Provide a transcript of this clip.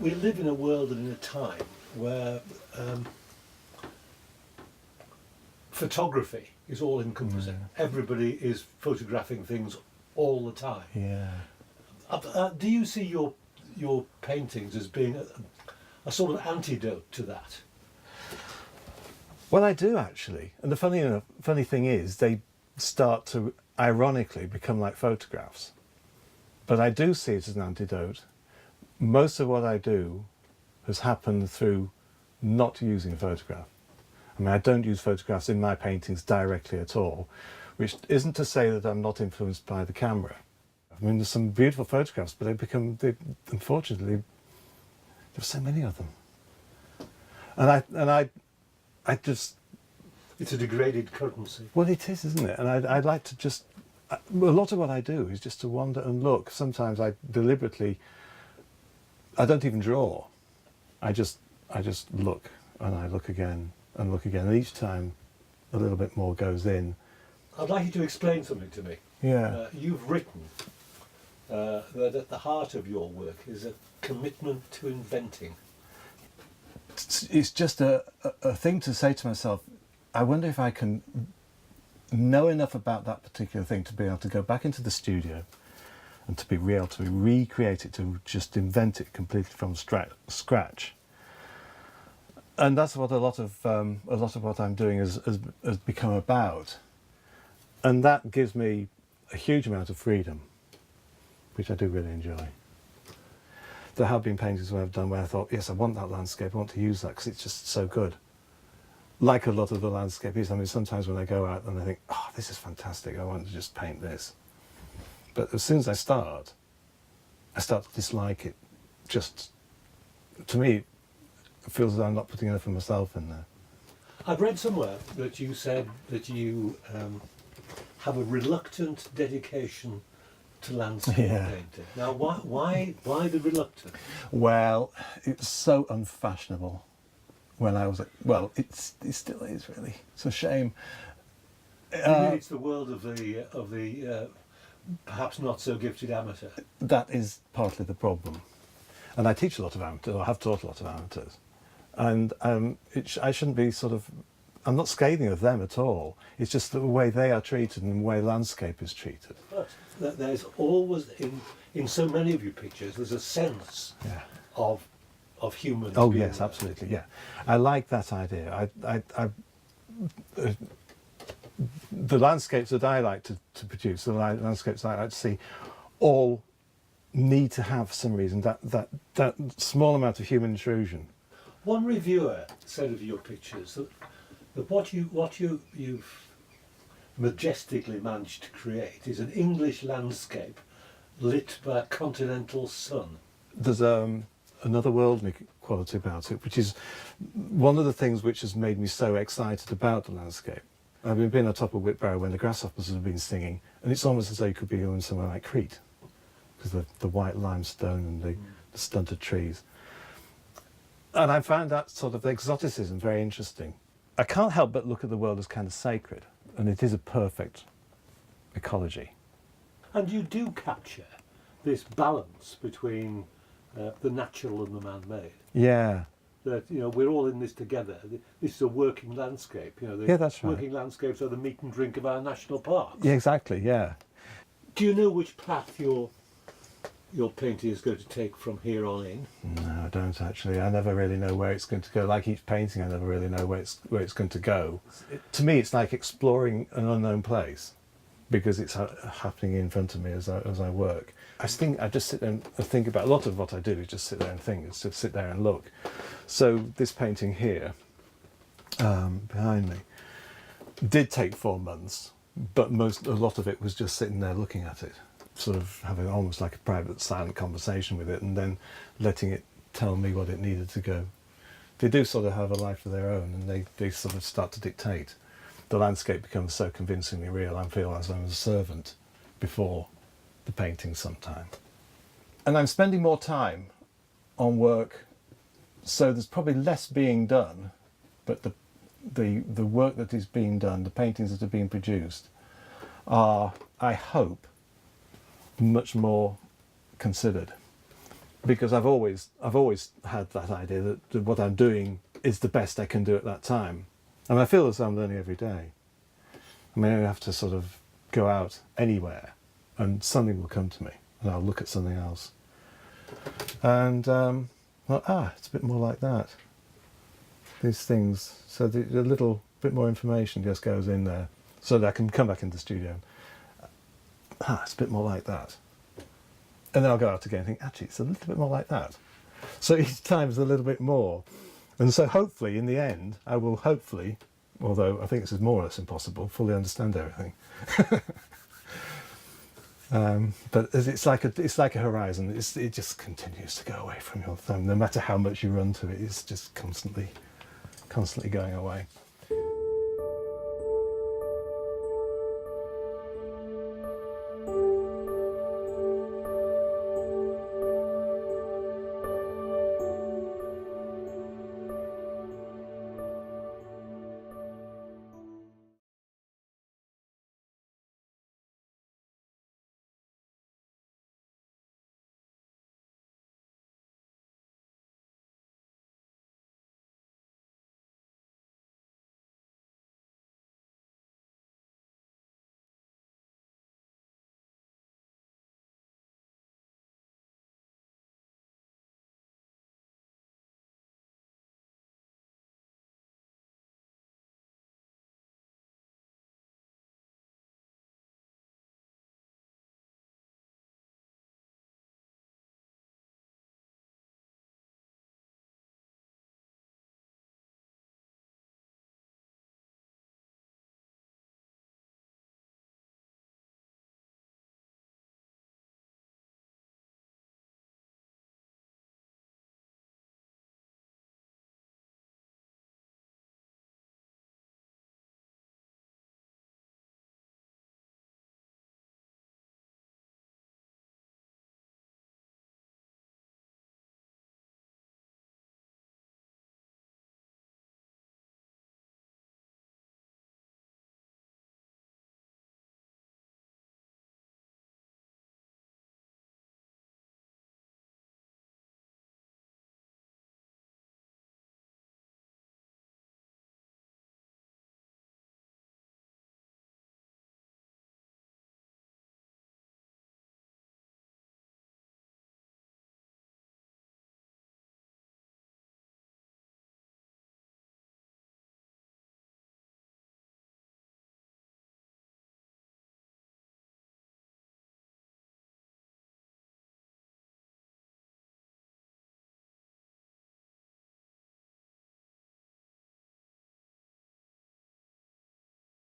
we live in a world and in a time where photography is all encompassing. Everybody is photographing things all the time. Yeah. Do you see your paintings as being a sort of antidote to that? Well, I do actually. And the funny thing is, they start to ironically become like photographs. But I do see it as an antidote. Most of what I do has happened through not using a photograph. I mean, I don't use photographs in my paintings directly at all, which isn't to say that I'm not influenced by the camera. I mean, there's some beautiful photographs, but unfortunately, there's so many of them. And I just... It's a degraded currency. Well, it is, isn't it? And I'd like to just... A lot of what I do is just to wander and look. Sometimes I deliberately... I don't even draw. I just look, and I look again and look again. And each time a little bit more goes in. I'd like you to explain something to me. Yeah. You've written that at the heart of your work is a commitment to inventing. It's just a thing to say to myself, I wonder if I can know enough about that particular thing to be able to go back into the studio and to be able to recreate it, to just invent it completely from scratch. And that's what a lot of what I'm doing has become about. And that gives me a huge amount of freedom, which I do really enjoy. There have been paintings where I've done where I thought, yes, I want that landscape, I want to use that because it's just so good. Like a lot of the landscape is, I mean, sometimes when I go out and I think, oh, this is fantastic, I want to just paint this. But as soon as I start to dislike it. Just, to me, it feels as though I'm not putting enough of myself in there. I've read somewhere that you said that you have a reluctant dedication to landscape painting. Now, why the reluctance? Well, it's so unfashionable. When I was, well, it still is really. It's a shame. It's the world of the perhaps not so gifted amateur. That is partly the problem, and I teach a lot of amateurs. I have taught a lot of amateurs, and I shouldn't be sort of. I'm not scathing of them at all. It's just the way they are treated and the way landscape is treated. But there's always in so many of your pictures there's a sense of humans. Oh yes, absolutely. Yeah, I like that idea. The landscapes that I like to produce, the landscapes I like to see, all need to have some reason. That small amount of human intrusion. One reviewer said of your pictures that what you've majestically managed to create is an English landscape lit by a continental sun. There's another worldly quality about it, which is one of the things which has made me so excited about the landscape. I've been on top of Whitbarrow when the grasshoppers have been singing, and it's almost as though you could be going somewhere like Crete, because of the white limestone and the stunted trees. And I found that sort of exoticism very interesting. I can't help but look at the world as kind of sacred, and it is a perfect ecology. And you do capture this balance between the natural and the man-made. Yeah. That, you know, we're all in this together. This is a working landscape. You know, yeah, that's right. Working landscapes are the meat and drink of our national parks. Yeah, exactly. Yeah. Do you know which path your painting is going to take from here on in? No, I don't actually. I never really know where it's going to go. Like each painting, I never really know where it's going to go. To me, it's like exploring an unknown place, because it's happening in front of me as I work. I just sit there and think about, a lot of what I do is just sit there and think, it's just sit there and look. So this painting here, behind me, did take 4 months, but a lot of it was just sitting there looking at it, sort of having almost like a private silent conversation with it, and then letting it tell me what it needed to go. They do sort of have a life of their own, and they sort of start to dictate. The landscape becomes so convincingly real, I feel as I'm a servant before the painting sometime. And I'm spending more time on work, so there's probably less being done, but the work that is being done, the paintings that are being produced, are, I hope, much more considered. because I've always had that idea that what I'm doing is the best I can do at that time, and I feel as though I'm learning every day. I mean, I have to sort of go out anywhere, and something will come to me, and I'll look at something else, and it's a bit more like that. These things, so the little bit more information just goes in there, so that I can come back into the studio. It's a bit more like that. And then I'll go out again and think, actually, it's a little bit more like that. So each time is a little bit more. And so hopefully, in the end, I will hopefully, although I think this is more or less impossible, fully understand everything. But it's like a horizon. It just continues to go away from your thumb. No matter how much you run to it, it's just constantly going away.